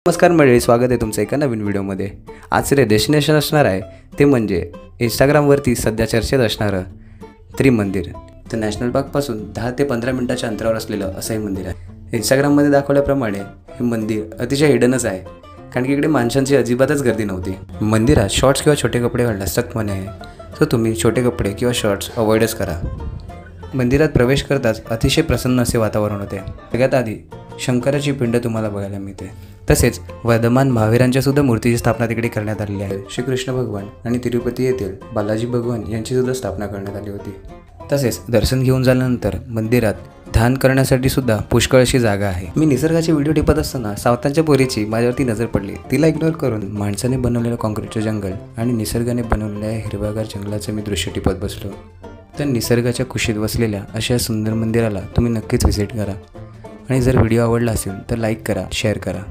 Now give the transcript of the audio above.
नमस्कार मंडळी, स्वागत आहे तुमचं एका नवीन व्हिडिओमध्ये। आजचे डेस्टिनेशन असणार आहे ते म्हणजे इंस्टाग्रामवरती सध्या चर्चेत असणारं त्रिमंदिर। तर नॅशनल पार्कपासून 10 ते 15 मिनिटाच्या अंतरावर असलेलं असं हे मंदिर आहे। इंस्टाग्राममध्ये दाखवल्याप्रमाणे हे मंदिर अतिशय हिडनच आहे, कारण की इकडे माणसांची अजिबातच गर्दी नव्हती। मंदिरात शॉर्ट्स किंवा छोटे कपडे घालण्यास सक्त मनाई आहे, तर तुम्ही छोटे कपडे किंवा शॉर्ट्स अवॉइडच करा। मंदिरात प्रवेश करताच अतिशय प्रसन्न असे वातावरण होते। सगळ्यात आधी शंकराची पिंड तुम्हाला बघायला मिळते, तसेच वर्धमान महावीरांच्या सुद्धा मूर्तीची स्थापना तिकडे करण्यात आलेली आहे। श्रीकृष्ण भगवान आणि तिरुपती येथील बालाजी भगवान यांची सुद्धा स्थापना करण्यात आली होती। तसेच दर्शन घेऊन झाल्यानंतर मंदिरात ध्यान करण्यासाठी सुद्धा पुष्कळ अशी जागा आहे। मी निसर्गाचे व्हिडिओ टिपत असताना सावतांच्या पोरीची माझ्यावरती नजर पडली। तिला इग्नोर करून माणसाने बनवलेलं कॉन्क्रीटचं जंगल आणि निसर्गाने बनवलेल्या हिरव्यागार जंगलाचं मी दृश्य टिपत बसलो। तर निसर्गाच्या कुशीत बसलेल्या अशा सुंदर मंदिराला तुम्ही नक्कीच व्हिजिट करा, आणि जर व्हिडिओ आवडला असेल तर लाईक करा, शेअर करा।